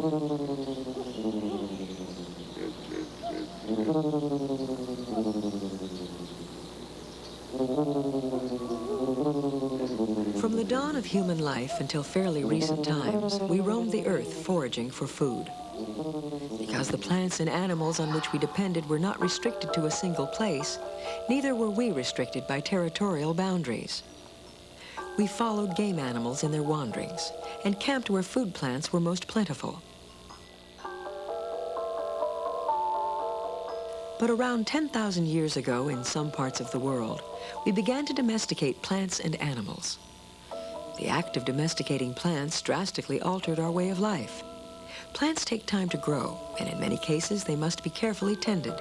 From the dawn of human life until fairly recent times, we roamed the earth foraging for food. Because the plants and animals on which we depended were not restricted to a single place, neither were we restricted by territorial boundaries. We followed game animals in their wanderings and camped where food plants were most plentiful. But around 10,000 years ago, in some parts of the world, we began to domesticate plants and animals. The act of domesticating plants drastically altered our way of life. Plants take time to grow, and in many cases, they must be carefully tended.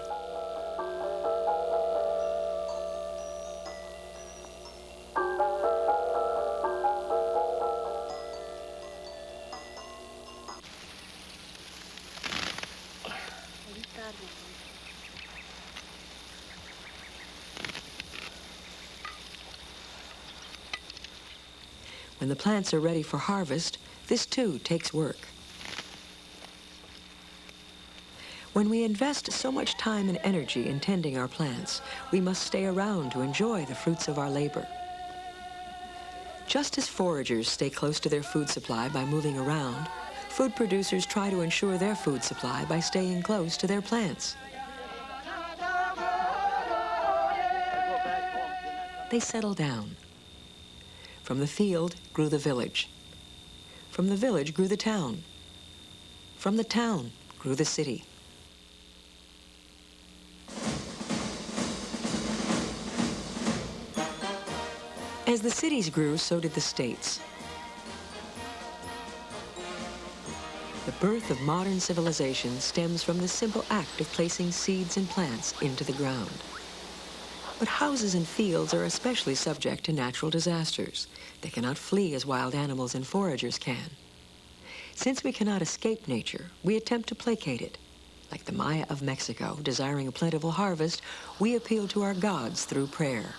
When the plants are ready for harvest, this too takes work. When we invest so much time and energy in tending our plants, we must stay around to enjoy the fruits of our labor. Just as foragers stay close to their food supply by moving around, food producers try to ensure their food supply by staying close to their plants. They settle down. From the field grew the village. From the village grew the town. From the town grew the city. As the cities grew, so did the states. The birth of modern civilization stems from the simple act of placing seeds and plants into the ground. But houses and fields are especially subject to natural disasters. They cannot flee as wild animals and foragers can. Since we cannot escape nature, we attempt to placate it. Like the Maya of Mexico, desiring a plentiful harvest, we appeal to our gods through prayer.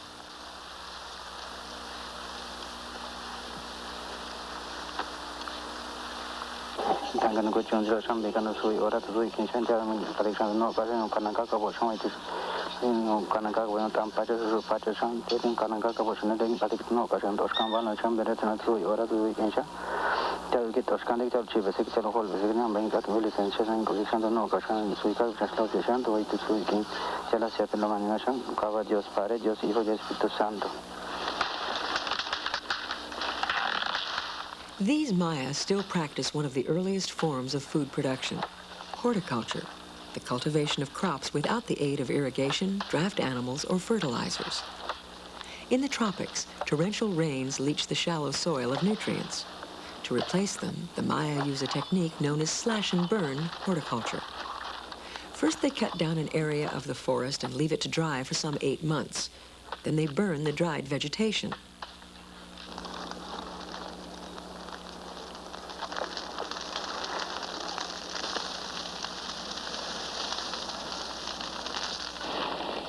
These Maya still practice one of the earliest forms of food production, horticulture, the cultivation of crops without the aid of irrigation, draft animals, or fertilizers. In the tropics, torrential rains leach the shallow soil of nutrients. To replace them, the Maya use a technique known as slash and burn horticulture. First, they cut down an area of the forest and leave it to dry for some 8 months. Then they burn the dried vegetation.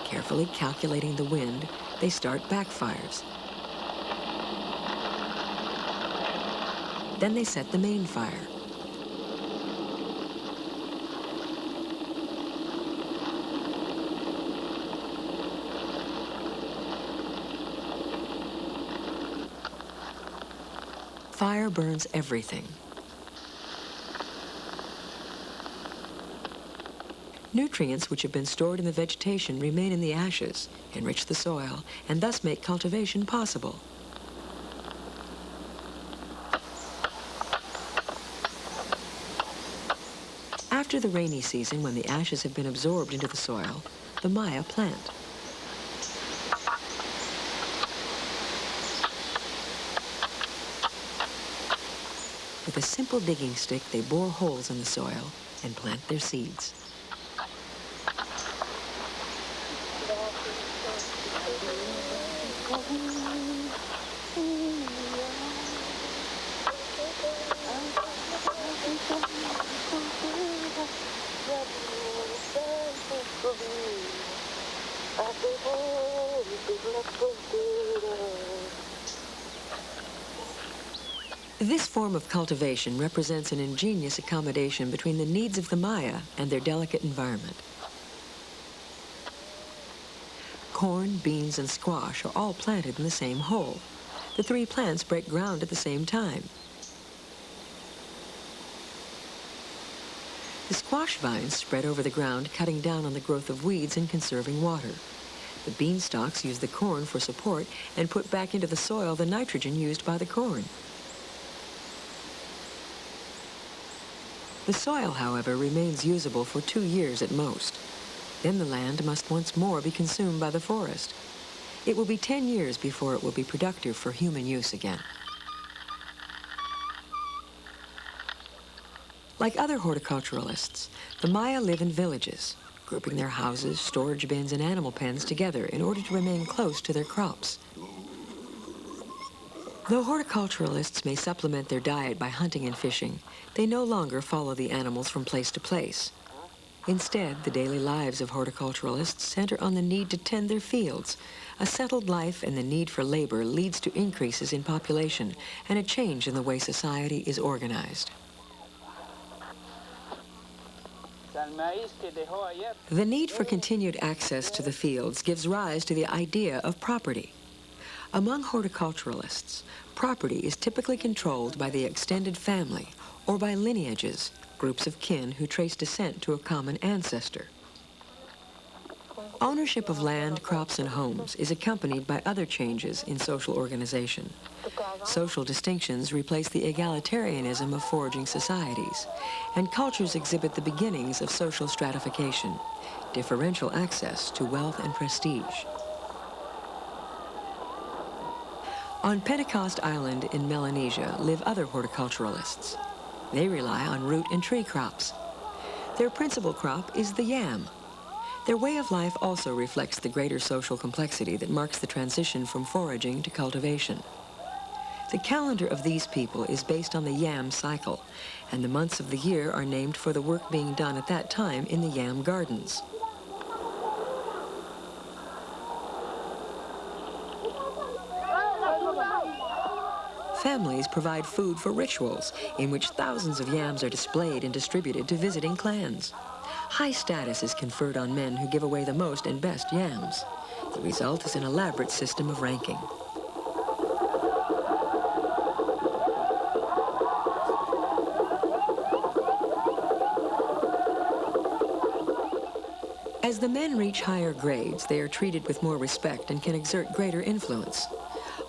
Carefully calculating the wind, they start backfires. Then they set the main fire. Fire burns everything. Nutrients which have been stored in the vegetation remain in the ashes, enrich the soil, and thus make cultivation possible. After the rainy season, when the ashes have been absorbed into the soil, the Maya plant. With a simple digging stick, they bore holes in the soil and plant their seeds. This form of cultivation represents an ingenious accommodation between the needs of the Maya and their delicate environment. Corn, beans, and squash are all planted in the same hole. The three plants break ground at the same time. The squash vines spread over the ground, cutting down on the growth of weeds and conserving water. The bean stalks use the corn for support and put back into the soil the nitrogen used by the corn. The soil, however, remains usable for 2 years at most. Then the land must once more be consumed by the forest. It will be 10 years before it will be productive for human use again. Like other horticulturalists, the Maya live in villages, grouping their houses, storage bins, and animal pens together in order to remain close to their crops. Though horticulturalists may supplement their diet by hunting and fishing, they no longer follow the animals from place to place. Instead, the daily lives of horticulturalists center on the need to tend their fields. A settled life and the need for labor leads to increases in population and a change in the way society is organized. The need for continued access to the fields gives rise to the idea of property. Among horticulturalists, property is typically controlled by the extended family or by lineages, groups of kin who trace descent to a common ancestor. Ownership of land, crops, and homes is accompanied by other changes in social organization. Social distinctions replace the egalitarianism of foraging societies, and cultures exhibit the beginnings of social stratification, differential access to wealth and prestige. On Pentecost Island in Melanesia live other horticulturalists. They rely on root and tree crops. Their principal crop is the yam. Their way of life also reflects the greater social complexity that marks the transition from foraging to cultivation. The calendar of these people is based on the yam cycle, and the months of the year are named for the work being done at that time in the yam gardens. Families provide food for rituals in which thousands of yams are displayed and distributed to visiting clans. High status is conferred on men who give away the most and best yams. The result is an elaborate system of ranking. As the men reach higher grades, they are treated with more respect and can exert greater influence.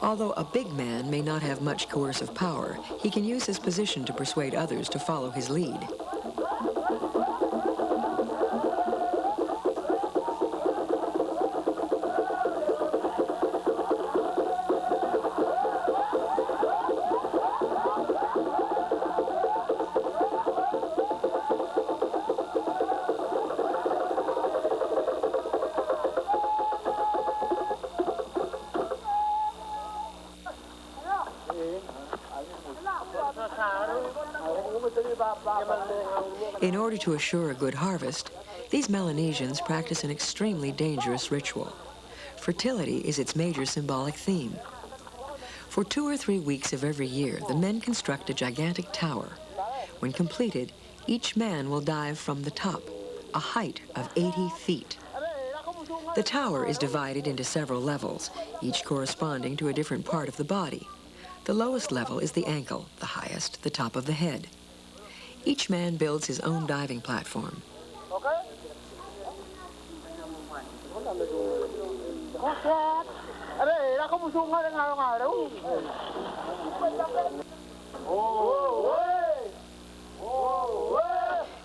Although a big man may not have much coercive power, he can use his position to persuade others to follow his lead. In order to assure a good harvest, these Melanesians practice an extremely dangerous ritual. Fertility is its major symbolic theme. For 2 or 3 weeks of every year, the men construct a gigantic tower. When completed, each man will dive from the top, a height of 80 feet. The tower is divided into several levels, each corresponding to a different part of the body. The lowest level is the ankle, the highest, the top of the head. Each man builds his own diving platform.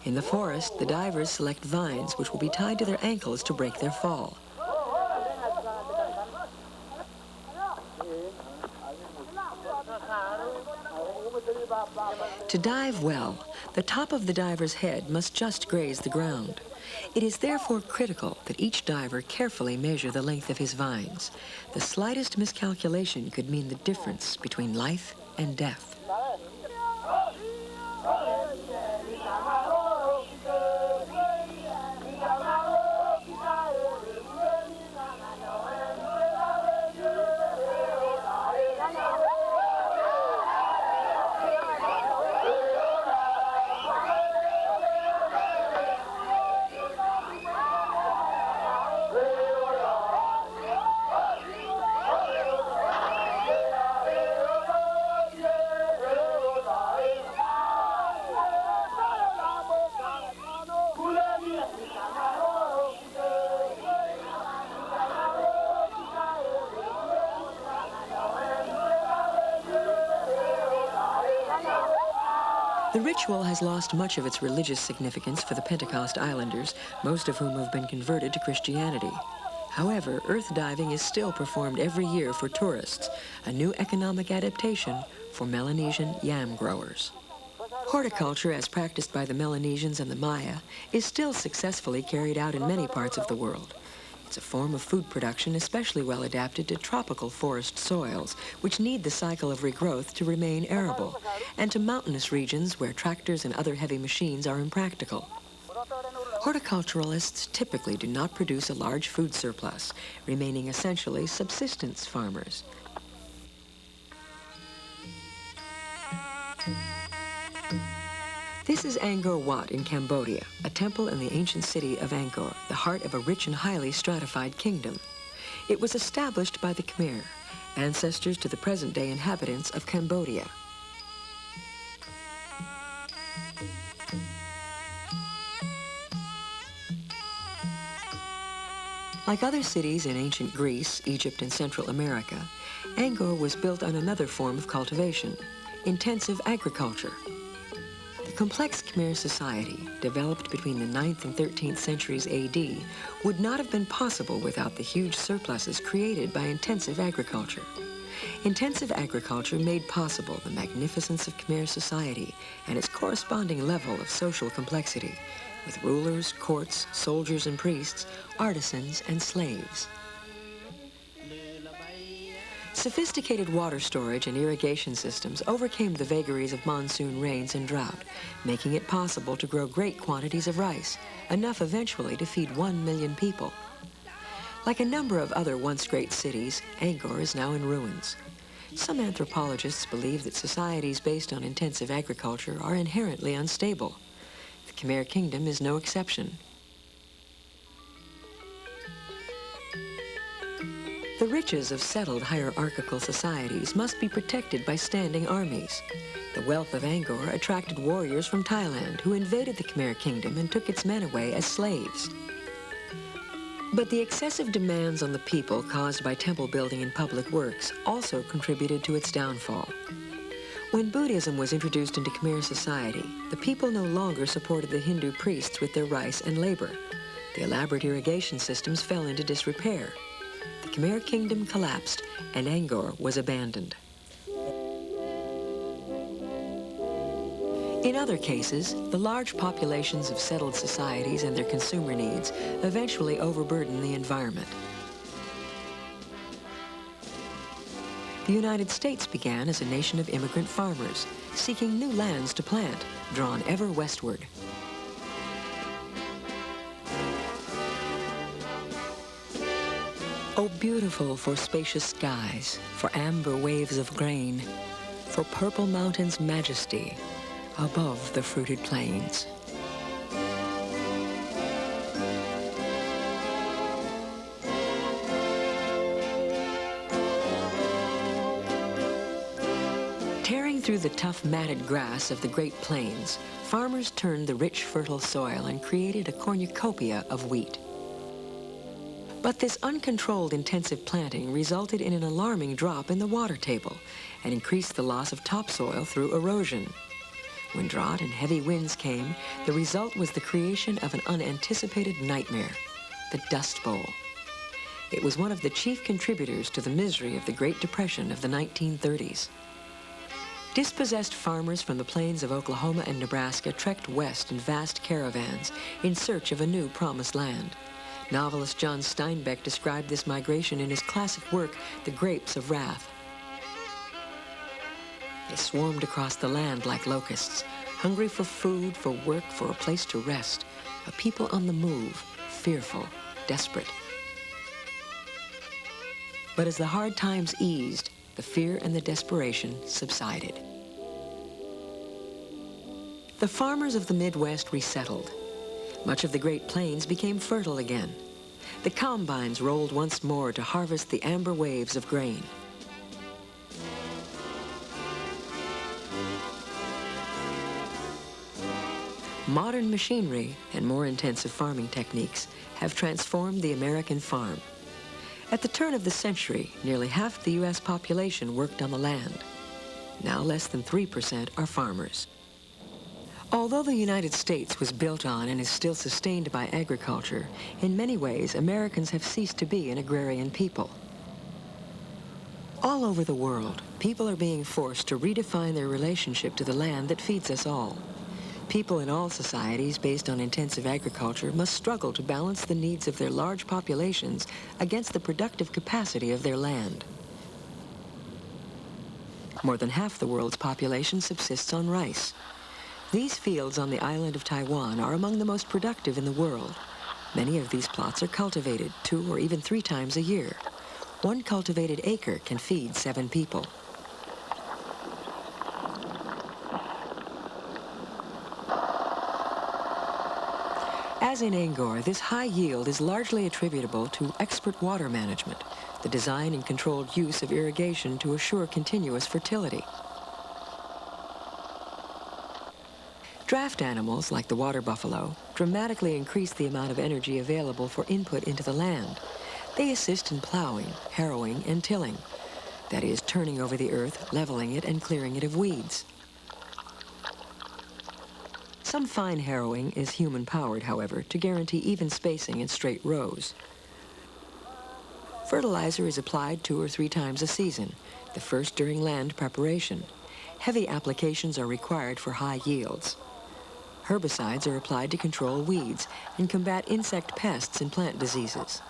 In the forest, the divers select vines which will be tied to their ankles to break their fall. To dive well, the top of the diver's head must just graze the ground. It is therefore critical that each diver carefully measure the length of his vines. The slightest miscalculation could mean the difference between life and death. The ritual has lost much of its religious significance for the Pentecost Islanders, most of whom have been converted to Christianity. However, earth diving is still performed every year for tourists, a new economic adaptation for Melanesian yam growers. Horticulture, as practiced by the Melanesians and the Maya, is still successfully carried out in many parts of the world. It's a form of food production especially well adapted to tropical forest soils, which need the cycle of regrowth to remain arable, and to mountainous regions where tractors and other heavy machines are impractical. Horticulturalists typically do not produce a large food surplus, remaining essentially subsistence farmers. This is Angkor Wat in Cambodia, a temple in the ancient city of Angkor, the heart of a rich and highly stratified kingdom. It was established by the Khmer, ancestors to the present-day inhabitants of Cambodia. Like other cities in ancient Greece, Egypt, and Central America, Angkor was built on another form of cultivation, intensive agriculture. The complex Khmer society, developed between the 9th and 13th centuries AD, would not have been possible without the huge surpluses created by intensive agriculture. Intensive agriculture made possible the magnificence of Khmer society and its corresponding level of social complexity, with rulers, courts, soldiers and priests, artisans and slaves. Sophisticated water storage and irrigation systems overcame the vagaries of monsoon rains and drought, making it possible to grow great quantities of rice, enough eventually to feed 1 million people. Like a number of other once great cities, Angkor is now in ruins. Some anthropologists believe that societies based on intensive agriculture are inherently unstable. The Khmer Kingdom is no exception. The riches of settled hierarchical societies must be protected by standing armies. The wealth of Angkor attracted warriors from Thailand who invaded the Khmer Kingdom and took its men away as slaves. But the excessive demands on the people caused by temple building and public works also contributed to its downfall. When Buddhism was introduced into Khmer society, the people no longer supported the Hindu priests with their rice and labor. The elaborate irrigation systems fell into disrepair. The Khmer Kingdom collapsed and Angkor was abandoned. In other cases, the large populations of settled societies and their consumer needs eventually overburden the environment. The United States began as a nation of immigrant farmers, seeking new lands to plant, drawn ever westward. Oh, beautiful for spacious skies, for amber waves of grain, for purple mountains' majesty above the fruited plains. Tearing through the tough matted grass of the Great Plains, farmers turned the rich fertile soil and created a cornucopia of wheat. But this uncontrolled intensive planting resulted in an alarming drop in the water table and increased the loss of topsoil through erosion. When drought and heavy winds came, the result was the creation of an unanticipated nightmare, the Dust Bowl. It was one of the chief contributors to the misery of the Great Depression of the 1930s. Dispossessed farmers from the plains of Oklahoma and Nebraska trekked west in vast caravans in search of a new promised land. Novelist John Steinbeck described this migration in his classic work, The Grapes of Wrath. They swarmed across the land like locusts, hungry for food, for work, for a place to rest, a people on the move, fearful, desperate. But as the hard times eased, the fear and the desperation subsided. The farmers of the Midwest resettled. Much of the Great Plains became fertile again. The combines rolled once more to harvest the amber waves of grain. Modern machinery and more intensive farming techniques have transformed the American farm. At the turn of the century, nearly half the U.S. population worked on the land. Now less than 3% are farmers. Although the United States was built on and is still sustained by agriculture, in many ways Americans have ceased to be an agrarian people. All over the world, people are being forced to redefine their relationship to the land that feeds us all. People in all societies based on intensive agriculture must struggle to balance the needs of their large populations against the productive capacity of their land. More than half the world's population subsists on rice. These fields on the island of Taiwan are among the most productive in the world. Many of these plots are cultivated 2 or even 3 times a year. 1 cultivated acre can feed 7 people. As in Angkor, this high yield is largely attributable to expert water management, the design and controlled use of irrigation to assure continuous fertility. Draft animals, like the water buffalo, dramatically increase the amount of energy available for input into the land. They assist in plowing, harrowing, and tilling. That is, turning over the earth, leveling it, and clearing it of weeds. Some fine harrowing is human-powered, however, to guarantee even spacing and straight rows. Fertilizer is applied 2 or 3 times a season, the first during land preparation. Heavy applications are required for high yields. Herbicides are applied to control weeds and combat insect pests and plant diseases.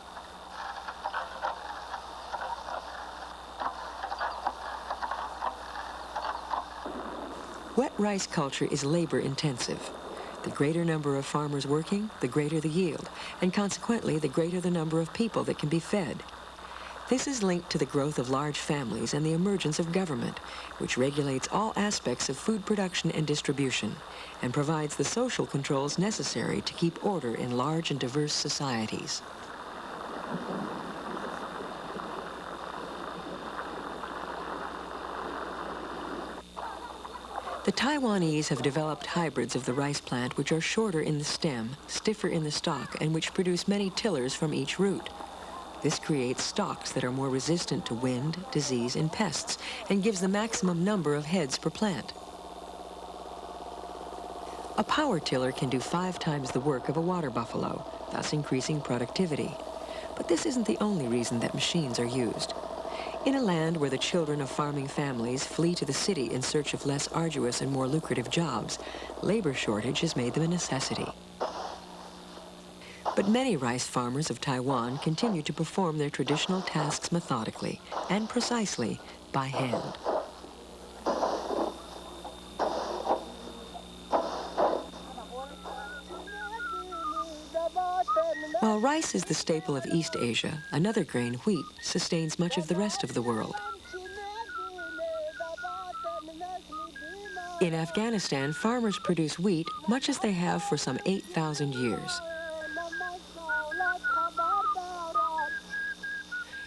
Wet rice culture is labor-intensive. The greater number of farmers working, the greater the yield, and consequently the greater the number of people that can be fed. This is linked to the growth of large families and the emergence of government, which regulates all aspects of food production and distribution, and provides the social controls necessary to keep order in large and diverse societies. The Taiwanese have developed hybrids of the rice plant which are shorter in the stem, stiffer in the stalk, and which produce many tillers from each root. This creates stalks that are more resistant to wind, disease, and pests, and gives the maximum number of heads per plant. A power tiller can do 5 times the work of a water buffalo, thus increasing productivity. But this isn't the only reason that machines are used. In a land where the children of farming families flee to the city in search of less arduous and more lucrative jobs, labor shortage has made them a necessity. But many rice farmers of Taiwan continue to perform their traditional tasks methodically and precisely by hand. While rice is the staple of East Asia, another grain, wheat, sustains much of the rest of the world. In Afghanistan, farmers produce wheat much as they have for some 8,000 years.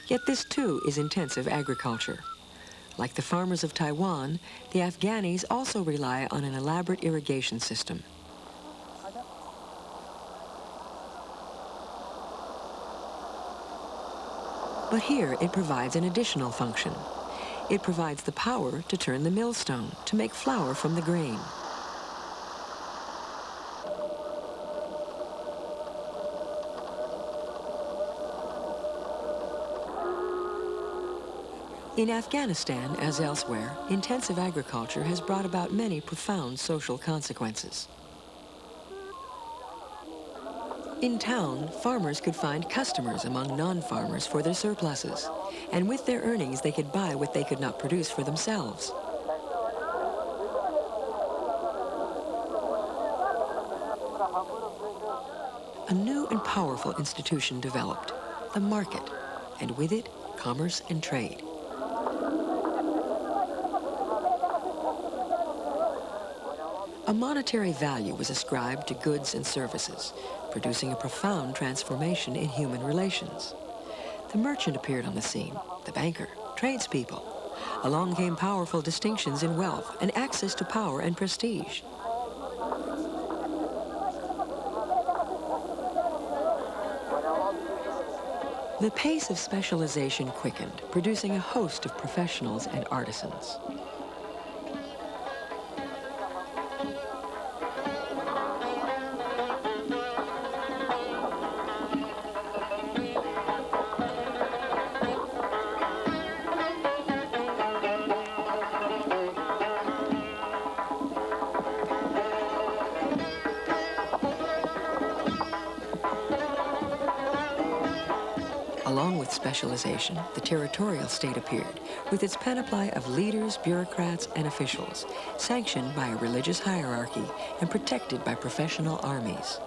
Yet this too is intensive agriculture. Like the farmers of Taiwan, the Afghanis also rely on an elaborate irrigation system. But here it provides an additional function. It provides the power to turn the millstone, to make flour from the grain. In Afghanistan, as elsewhere, intensive agriculture has brought about many profound social consequences. In town, farmers could find customers among non-farmers for their surpluses, and with their earnings they could buy what they could not produce for themselves. A new and powerful institution developed, the market, and with it, commerce and trade. A monetary value was ascribed to goods and services, producing a profound transformation in human relations. The merchant appeared on the scene, the banker, tradespeople. Along came powerful distinctions in wealth and access to power and prestige. The pace of specialization quickened, producing a host of professionals and artisans. Along with specialization, the territorial state appeared, with its panoply of leaders, bureaucrats, and officials, sanctioned by a religious hierarchy and protected by professional armies.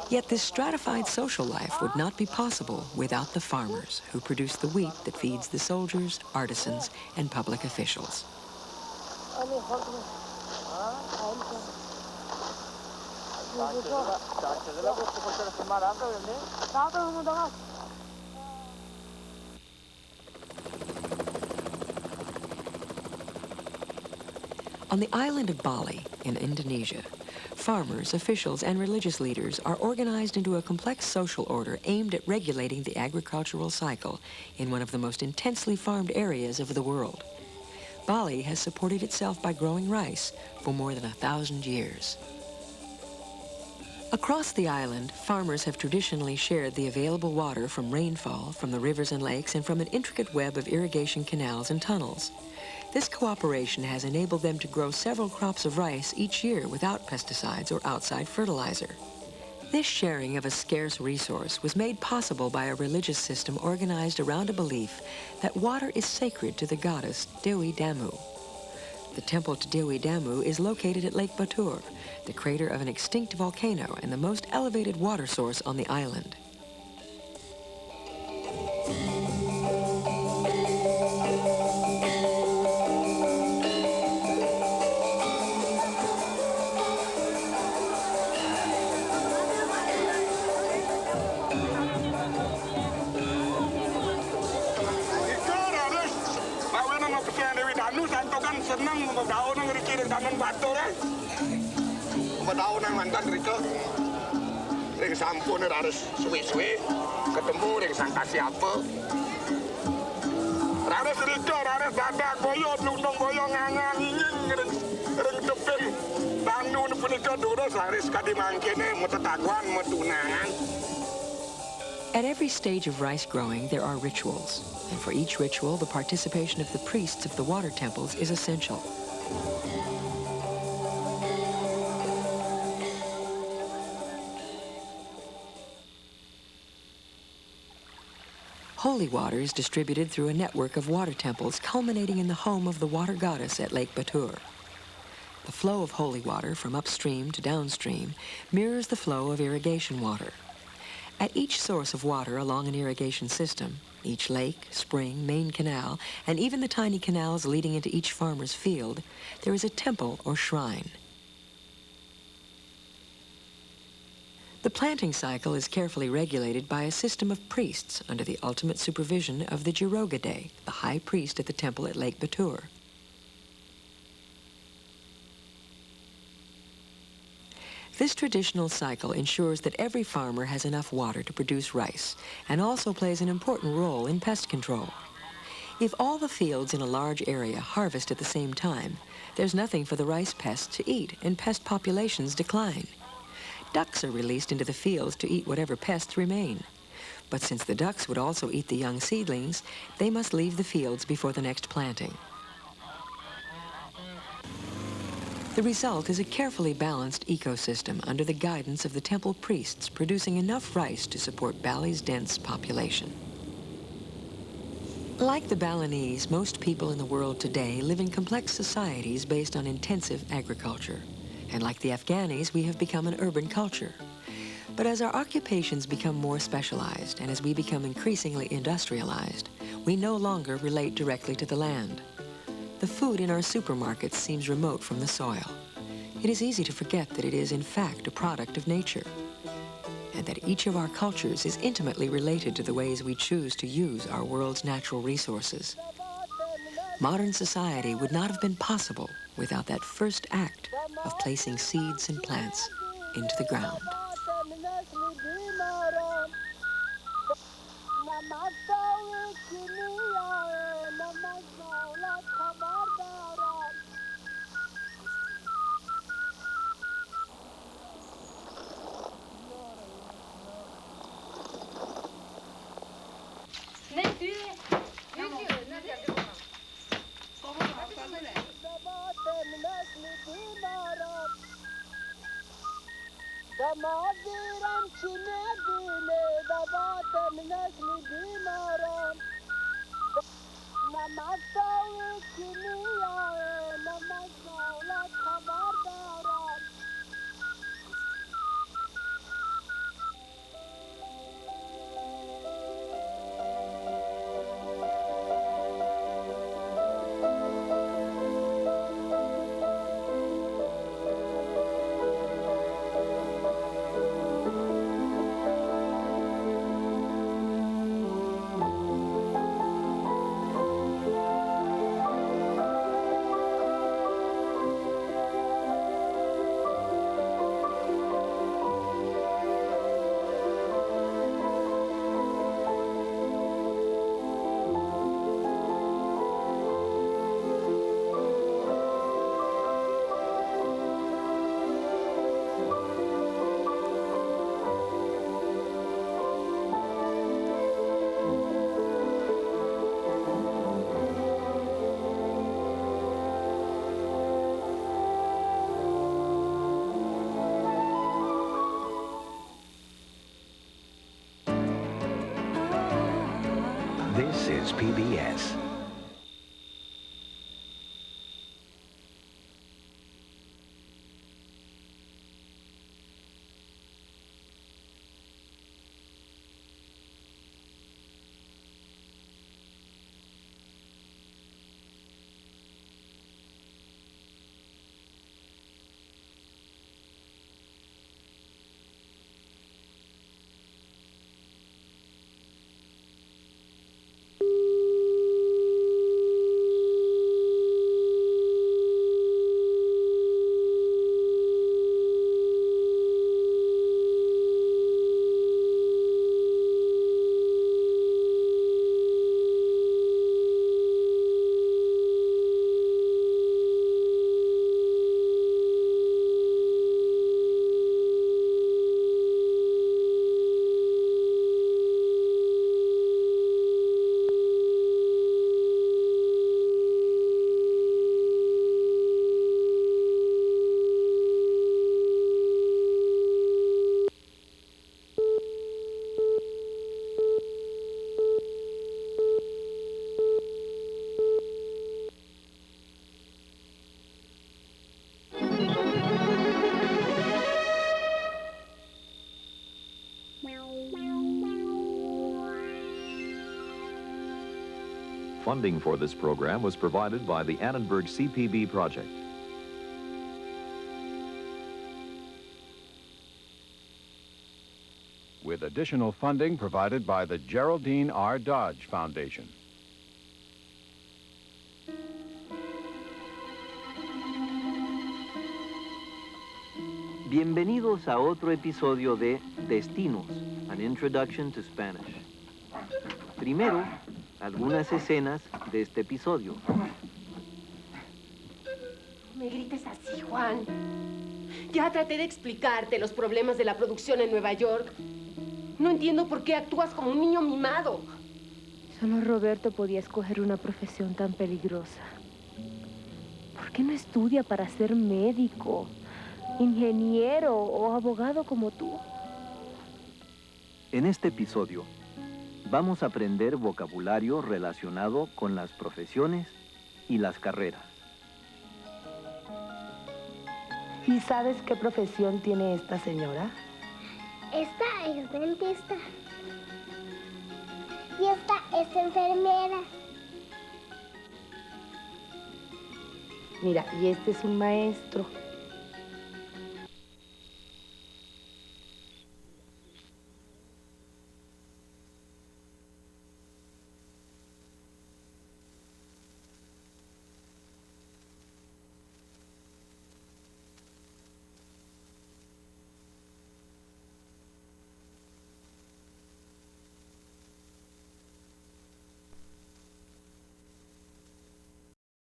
Yet this stratified social life would not be possible without the farmers who produce the wheat that feeds the soldiers, artisans, and public officials. On the island of Bali, in Indonesia, farmers, officials, and religious leaders are organized into a complex social order aimed at regulating the agricultural cycle in one of the most intensely farmed areas of the world. Bali has supported itself by growing rice for more than 1,000 years. Across the island, farmers have traditionally shared the available water from rainfall, from the rivers and lakes, and from an intricate web of irrigation canals and tunnels. This cooperation has enabled them to grow several crops of rice each year without pesticides or outside fertilizer. This sharing of a scarce resource was made possible by a religious system organized around a belief that water is sacred to the goddess Dewi Damu. The temple to Dewi Damu is located at Lake Batur, the crater of an extinct volcano and the most elevated water source on the island. Senang membawa nang rikirin taman batu kan. Membawa nang mantan rike. Ring sampun harus suwe-suwe ketemu ring sangka siapa. Harus rike, harus badak boyot nung boyong ngangang ingin ring teping. Tandu punika durus harus kadi mangkene mutetagwan metunangan. At every stage of rice growing, there are rituals, and for each ritual, the participation of the priests of the water temples is essential. Holy water is distributed through a network of water temples culminating in the home of the water goddess at Lake Batur. The flow of holy water from upstream to downstream mirrors the flow of irrigation water. At each source of water along an irrigation system, each lake, spring, main canal, and even the tiny canals leading into each farmer's field, there is a temple or shrine. The planting cycle is carefully regulated by a system of priests under the ultimate supervision of the Jirogade, the high priest at the temple at Lake Batur. This traditional cycle ensures that every farmer has enough water to produce rice and also plays an important role in pest control. If all the fields in a large area harvest at the same time, there's nothing for the rice pests to eat and pest populations decline. Ducks are released into the fields to eat whatever pests remain. But since the ducks would also eat the young seedlings, they must leave the fields before the next planting. The result is a carefully balanced ecosystem under the guidance of the temple priests, producing enough rice to support Bali's dense population. Like the Balinese, most people in the world today live in complex societies based on intensive agriculture. And like the Afghanis, we have become an urban culture. But as our occupations become more specialized and as we become increasingly industrialized, we no longer relate directly to the land. The food in our supermarkets seems remote from the soil. It is easy to forget that it is, in fact, a product of nature, and that each of our cultures is intimately related to the ways we choose to use our world's natural resources. Modern society would not have been possible without that first act of placing seeds and plants into the ground. This is PBS. Funding for this program was provided by the Annenberg CPB project. With additional funding provided by the Geraldine R. Dodge Foundation. Bienvenidos a otro episodio de Destinos, an introduction to Spanish. Primero, algunas escenas de este episodio. No me grites así, Juan. Ya traté de explicarte los problemas de la producción en Nueva York. No entiendo por qué actúas como un niño mimado. Solo Roberto podía escoger una profesión tan peligrosa. ¿Por qué no estudia para ser médico, ingeniero o abogado como tú? En este episodio, vamos a aprender vocabulario relacionado con las profesiones y las carreras. ¿Y sabes qué profesión tiene esta señora? Esta es dentista. Y esta es enfermera. Mira, y este es un maestro.